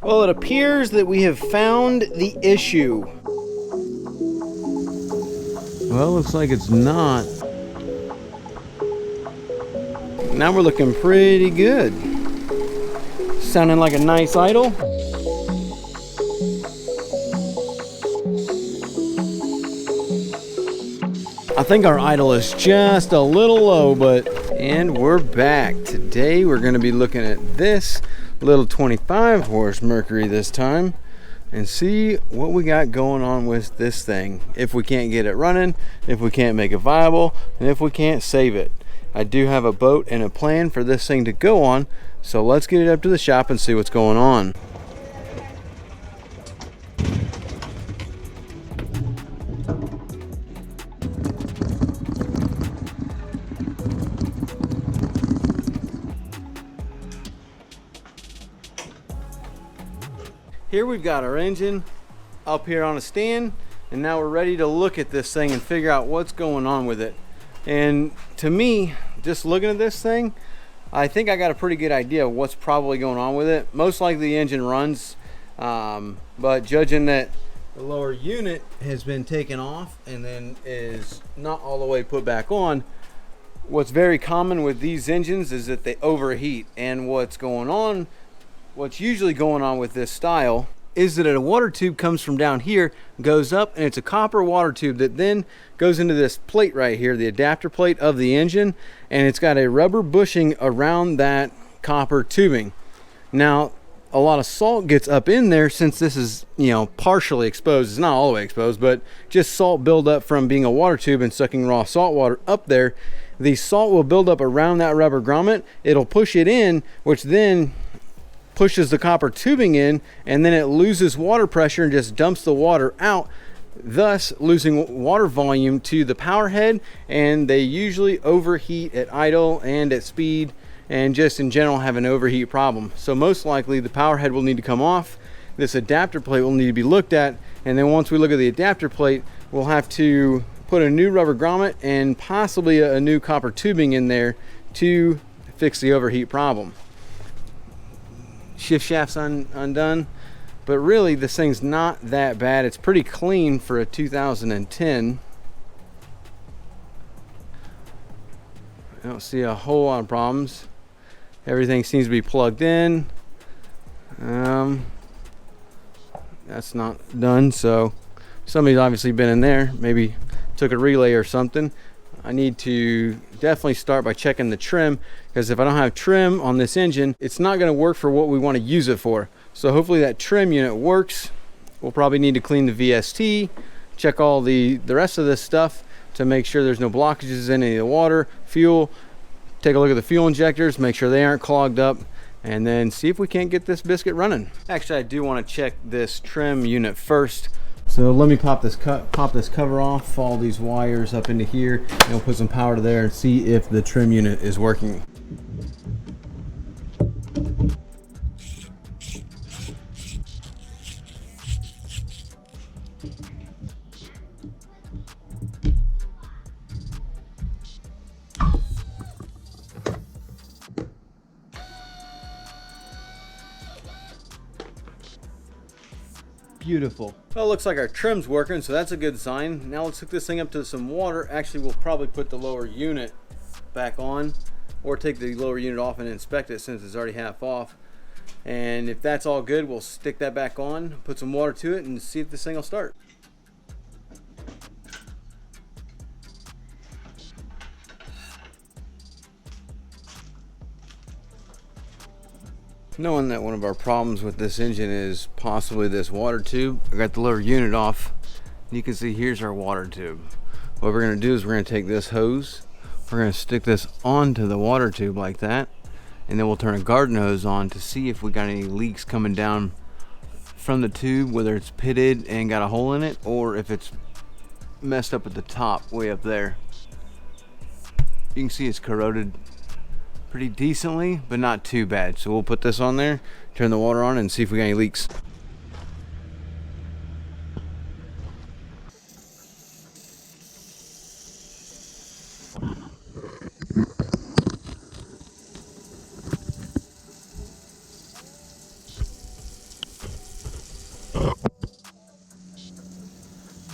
Well, it appears that we have found the issue. Well, looks like it's not. Now we're looking pretty good. Sounding like a nice idle. I think our idle is just a little low, and we're back. Today we're going to be looking at this little 25 horse Mercury this time and see what we got going on with this thing. If we can't get it running, if we can't make it viable, and if we can't save it. I do have a boat and a plan for this thing to go on, so let's get it up to the shop and see what's going on. Here we've got our engine up here on a stand, and now we're ready to look at this thing and figure out what's going on with it. And to me, just looking at this thing, I think I got a pretty good idea of what's probably going on with it. Most likely the engine runs, but judging that the lower unit has been taken off and then is not all the way put back on, what's very common with these engines is that they overheat. And what's usually going on with this style is that a water tube comes from down here, goes up, and it's a copper water tube that then goes into this plate right here, the adapter plate of the engine, and it's got a rubber bushing around that copper tubing. Now, a lot of salt gets up in there since this is, partially exposed. It's not all the way exposed, but just salt buildup from being a water tube and sucking raw salt water up there. The salt will build up around that rubber grommet. It'll push it in, which then pushes the copper tubing in, and then it loses water pressure and just dumps the water out, thus losing water volume to the power head. And they usually overheat at idle and at speed, and just in general have an overheat problem. So most likely the power head will need to come off. This adapter plate will need to be looked at, and then once we look at the adapter plate, we'll have to put a new rubber grommet and possibly a new copper tubing in there to fix the overheat problem. Shift shaft's undone, but really this thing's not that bad. It's pretty clean for a 2010. I don't see a whole lot of problems. Everything seems to be plugged in. That's not done, so somebody's obviously been in there, maybe took a relay or something. I need to definitely start by checking the trim, because if I don't have trim on this engine, it's not going to work for what we want to use it for. So hopefully that trim unit works. We'll probably need to clean the VST, check all the rest of this stuff to make sure there's no blockages in any of the water, fuel, take a look at the fuel injectors, make sure they aren't clogged up, and then see if we can't get this biscuit running. Actually, I do want to check this trim unit first. So let me pop this cover off, all these wires up into here, and we'll put some power to there and see if the trim unit is working. Beautiful. Well, it looks like our trim's working, so that's a good sign. Now let's hook this thing up to some water. Actually, we'll probably put the lower unit back on, or take the lower unit off and inspect it since it's already half off. And if that's all good, we'll stick that back on, put some water to it, and see if this thing will start. Knowing that one of our problems with this engine is possibly this water tube, I got the lower unit off. You can see here's our water tube. What we're going to do is we're going to take this hose, we're going to stick this onto the water tube like that, and then we'll turn a garden hose on to see if we got any leaks coming down from the tube, whether it's pitted and got a hole in it, or if it's messed up at the top way up there. You can see it's corroded pretty decently, but not too bad. So we'll put this on there, turn the water on, and see if we got any leaks.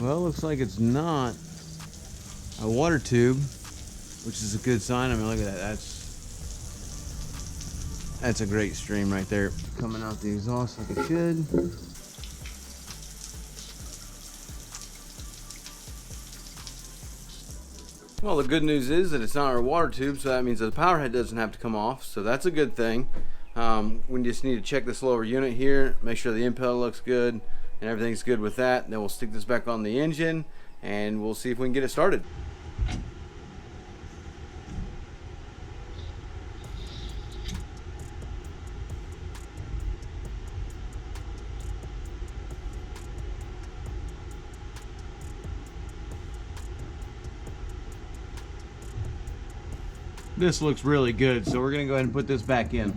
Well, looks like it's not a water tube, which is a good sign. I mean, look at that. That's a great stream right there. Coming out the exhaust like it should. Well, the good news is that it's not our water tube, so that means that the power head doesn't have to come off, so that's a good thing. We just need to check this lower unit here, make sure the impeller looks good and everything's good with that. Then we'll stick this back on the engine and we'll see if we can get it started. This looks really good, so we're gonna go ahead and put this back in.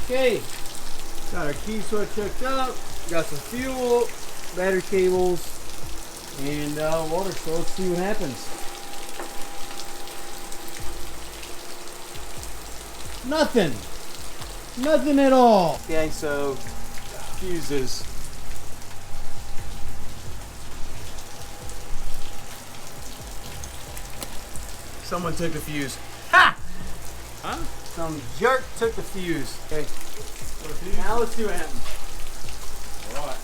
Okay, got our key switch hooked up, got some fuel, battery cables, and water, so let's see what happens. Nothing. Nothing at all. Okay, so fuses. Someone took the fuse. Ha! Huh? Some jerk took the fuse. Okay. Now let's see what happens. All right.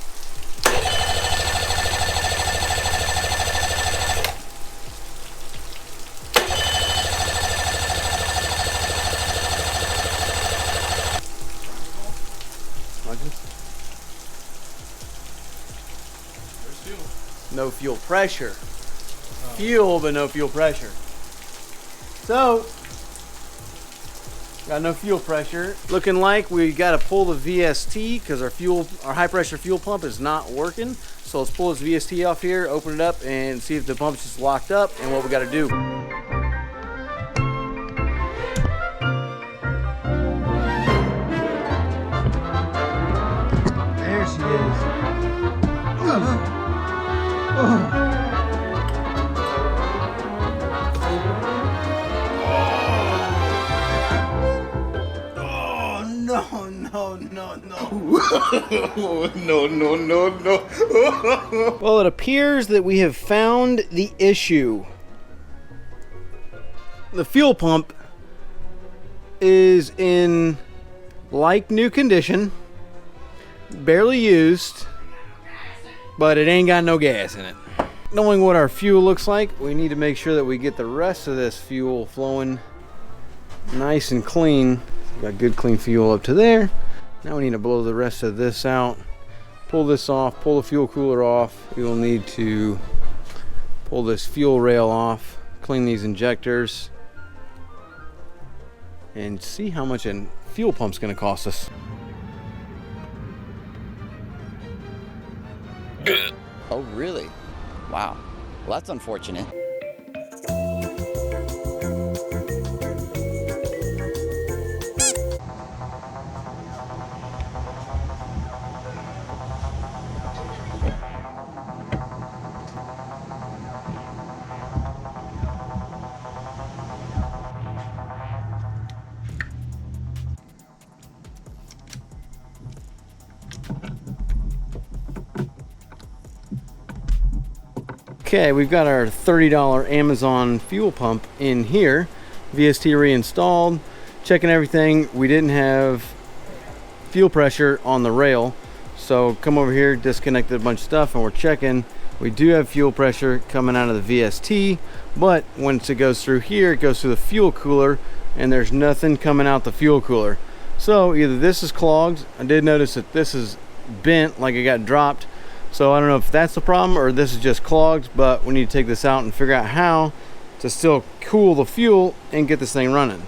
There's fuel. No fuel pressure. Fuel, but no fuel pressure. So, got no fuel pressure. Looking like we got to pull the VST because our high pressure fuel pump is not working. So let's pull this VST off here, open it up, and see if the pump's just locked up and what we got to do. There she is. No. Well, it appears that we have found the issue. The fuel pump is in like new condition, barely used, but it ain't got no gas in it. Knowing what our fuel looks like, we need to make sure that we get the rest of this fuel flowing nice and clean. Got good clean fuel up to there. Now we need to blow the rest of this out, pull this off, pull the fuel cooler off. We will need to pull this fuel rail off, clean these injectors, and see how much a fuel pump's gonna cost us. Oh, really? Wow. Well, that's unfortunate. Okay, we've got our $30 Amazon fuel pump in here. VST reinstalled, checking everything. We didn't have fuel pressure on the rail, so come over here, disconnected a bunch of stuff, and we're checking. We do have fuel pressure coming out of the VST, but once it goes through here, it goes through the fuel cooler, and there's nothing coming out the fuel cooler. So either this is clogged. I did notice that this is bent, like it got dropped. So I don't know if that's the problem or this is just clogged, but we need to take this out and figure out how to still cool the fuel and get this thing running.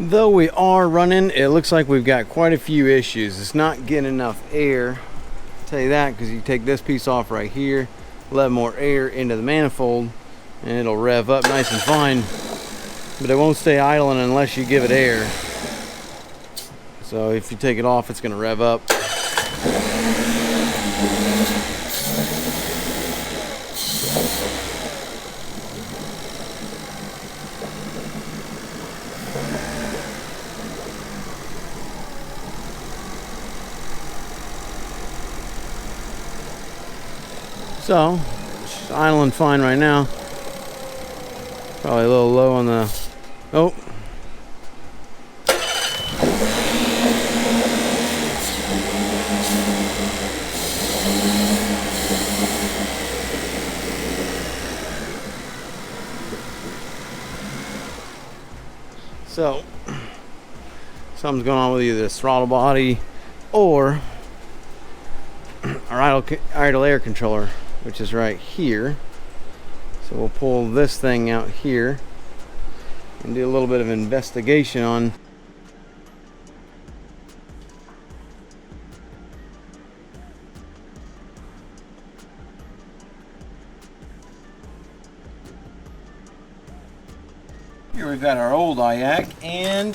Though we are running, it looks like we've got quite a few issues. It's not getting enough air. I'll tell you that because you take this piece off right here, let more air into the manifold, and it'll rev up nice and fine. But it won't stay idling unless you give it air. So if you take it off, it's going to rev up. So, it's idling fine right now. Probably a little low on the... Oh. So, something's going on with either this throttle body or our idle air controller, which is right here. So we'll pull this thing out here and do a little bit of investigation on here. We've got our old IAC and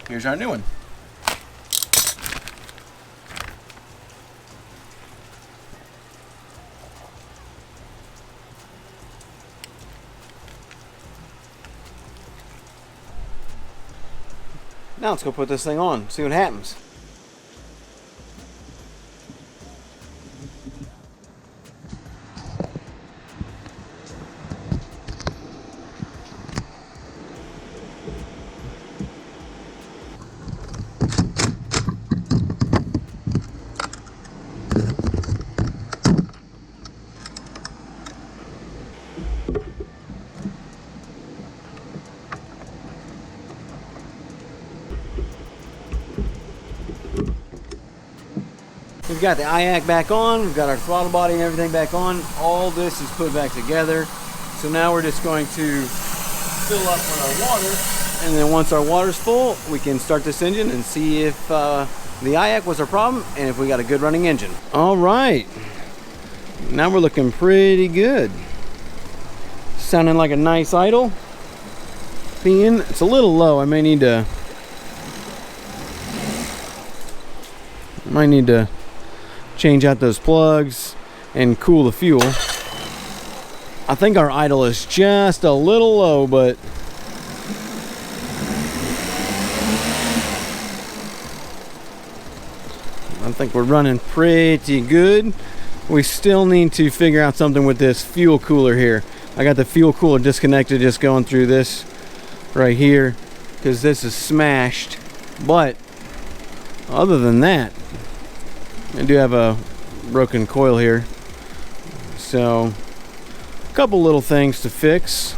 here's our new one. Now let's go put this thing on, see what happens. We've got the IAC back on, we've got our throttle body and everything back on. All this is put back together. So now we're just going to fill up with our water. And then once our water's full, we can start this engine and see if the IAC was our problem and if we got a good running engine. All right, now we're looking pretty good. Sounding like a nice idle. It's a little low, I might need to change out those plugs and cool the fuel. I think our idle is just a little low, but I think we're running pretty good. We still need to figure out something with this fuel cooler here. I got the fuel cooler disconnected, just going through this right here because this is smashed. But other than that, I do have a broken coil here, so a couple little things to fix.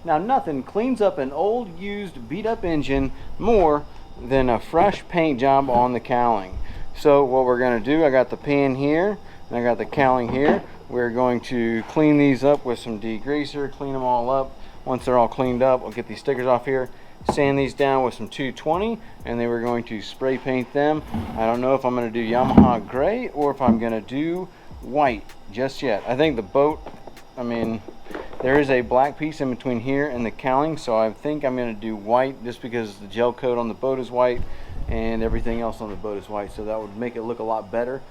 Now nothing cleans up an old, used, beat up engine more than a fresh paint job on the cowling. So what we're going to do, I got the pan here and I got the cowling here. We're going to clean these up with some degreaser, clean them all up. Once they're all cleaned up, we'll get these stickers off here, sand these down with some 220, and then we're going to spray paint them. I don't know if I'm going to do Yamaha gray or if I'm going to do white just yet. I think the boat, I mean, there is a black piece in between here and the cowling, so I think I'm going to do white just because the gel coat on the boat is white and everything else on the boat is white, so that would make it look a lot better.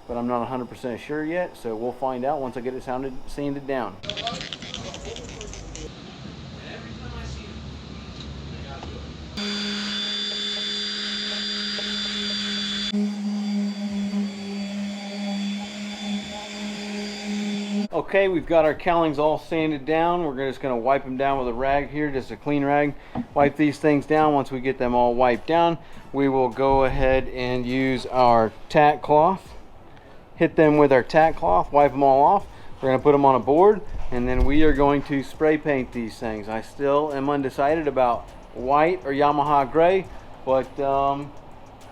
But I'm not 100% sure yet, so we'll find out once I get it sanded down. Okay, we've got our cowlings all sanded down. We're just going to wipe them down with a rag here, just a clean rag. Wipe these things down. Once we get them all wiped down, we will go ahead and use our tack cloth. Hit them with our tack cloth, wipe them all off. We're going to put them on a board, and then we are going to spray paint these things. I still am undecided about white or Yamaha gray, but I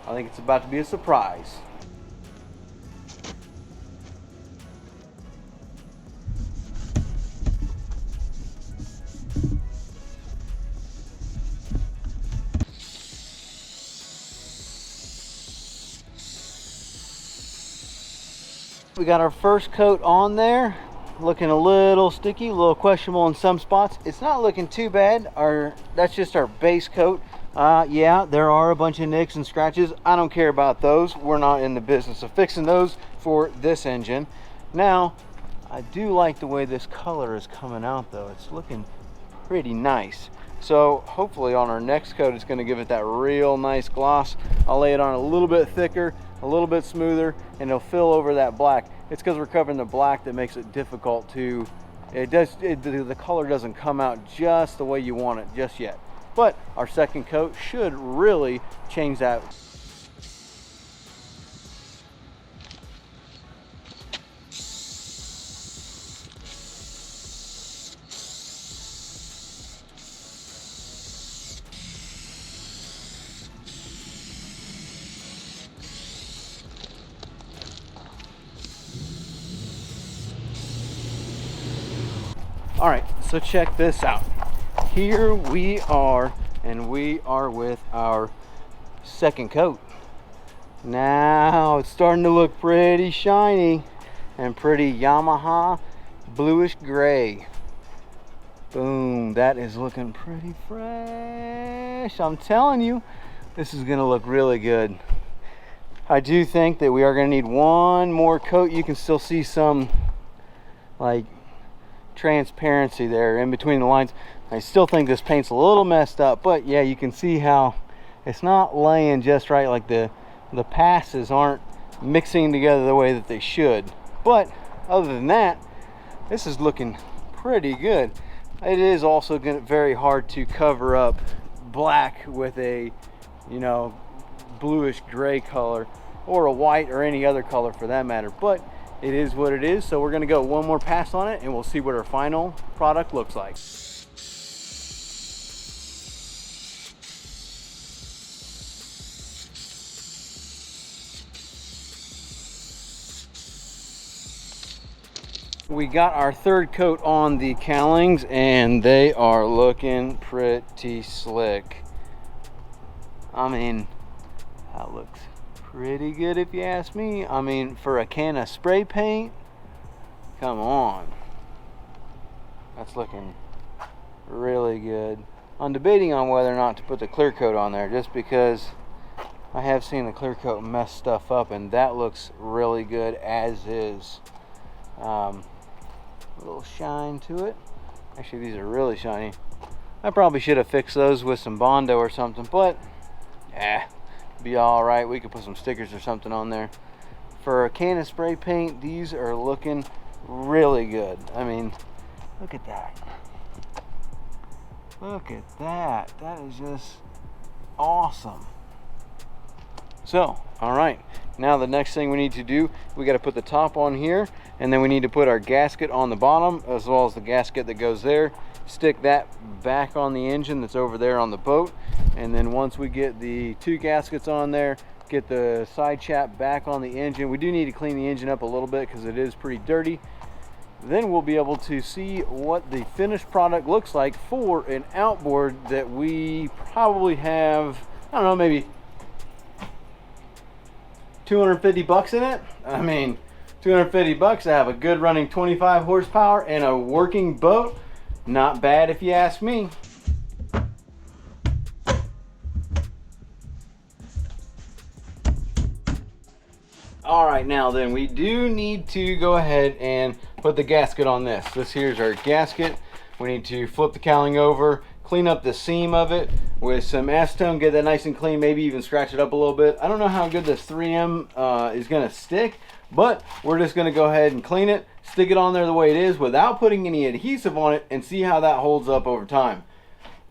think it's about to be a surprise. We got our first coat on there, looking a little sticky, a little questionable in some spots. It's not looking too bad. That's just our base coat. Yeah, there are a bunch of nicks and scratches. I don't care about those. We're not in the business of fixing those for this engine. Now, I do like the way this color is coming out though. It's looking pretty nice. So hopefully on our next coat, it's going to give it that real nice gloss. I'll lay it on a little bit thicker, a little bit smoother, and it'll fill over that black. It's because we're covering the black that makes it difficult to, the color doesn't come out just the way you want it just yet. But our second coat should really change that. All right, so check this out. Here we are, and we are with our second coat. Now it's starting to look pretty shiny and pretty Yamaha bluish gray. Boom, that is looking pretty fresh. I'm telling you, this is gonna look really good. I do think that we are gonna need one more coat. You can still see some like transparency there in between the lines. I still think this paint's a little messed up, but yeah, you can see how it's not laying just right. Like the passes aren't mixing together the way that they should. But other than that, this is looking pretty good. It is also very hard to cover up black with a, you know, bluish gray color, or a white, or any other color for that matter, but it is what it is. So we're going to go one more pass on it, and we'll see what our final product looks like. We got our third coat on the cowlings, and they are looking pretty slick. I mean, that looks pretty good if you ask me. I mean, for a can of spray paint, come on. That's looking really good. I'm debating on whether or not to put the clear coat on there, just because I have seen the clear coat mess stuff up, and that looks really good as is. A little shine to it. Actually, these are really shiny. I probably should have fixed those with some Bondo or something, but be all right. We could put some stickers or something on there. For a can of spray paint, these are looking really good. I mean, look at that. Look at that. That is just awesome. So, all right. Now the next thing we need to do, we got to put the top on here, and then we need to put our gasket on the bottom, as well as the gasket that goes there. Stick that back on the engine that's over there on the boat, and then once we get the two gaskets on there, get the side chap back on the engine. We do need to clean the engine up a little bit because it is pretty dirty. Then we'll be able to see what the finished product looks like for an outboard that we probably have, I don't know, maybe 250 bucks in it. I mean, 250 bucks to have a good running 25 horsepower and a working boat. Not bad if you ask me. All right, now then, we do need to go ahead and put the gasket on this. This here's our gasket. We need to flip the cowling over, clean up the seam of it with some acetone, get that nice and clean, maybe even scratch it up a little bit. I don't know how good this 3M is gonna stick, but we're just gonna go ahead and clean it, stick it on there the way it is without putting any adhesive on it, and see how that holds up over time.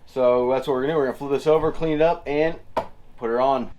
So that's what we're gonna do. We're gonna flip this over, clean it up, and put her on.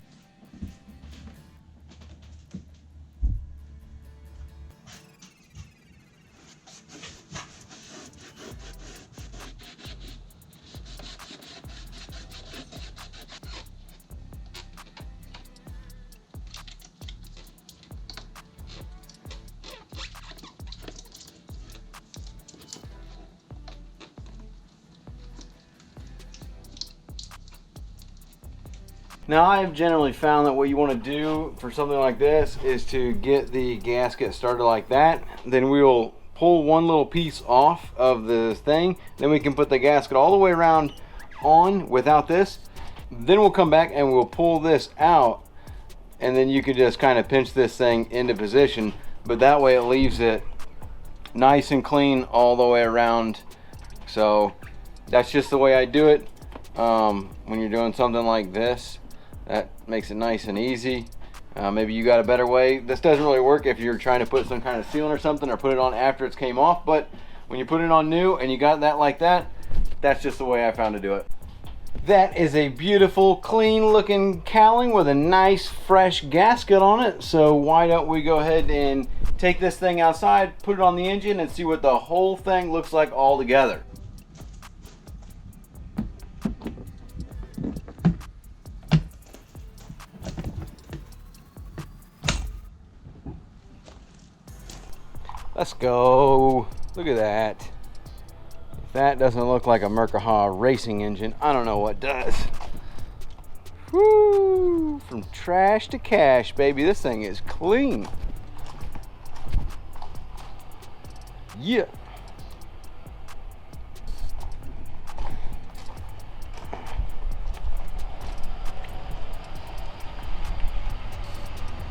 Now, I have generally found that what you want to do for something like this is to get the gasket started like that. Then we will pull one little piece off of the thing. Then we can put the gasket all the way around on without this. Then we'll come back and we'll pull this out. And then you can just kind of pinch this thing into position. But that way it leaves it nice and clean all the way around. So that's just the way I do it when you're doing something like this. That makes it nice and easy. Maybe you got a better way. This doesn't really work if you're trying to put some kind of sealant or something, or put it on after it's came off, but when you put it on new and you got that like that, that's just the way I found to do it. That is a beautiful, clean looking cowling with a nice fresh gasket on it. So why don't we go ahead and take this thing outside, put it on the engine, and see what the whole thing looks like all together. Let's go. Look at that. If that doesn't look like a Mercaha racing engine, I don't know what does. Woo! From trash to cash, baby. This thing is clean. Yeah.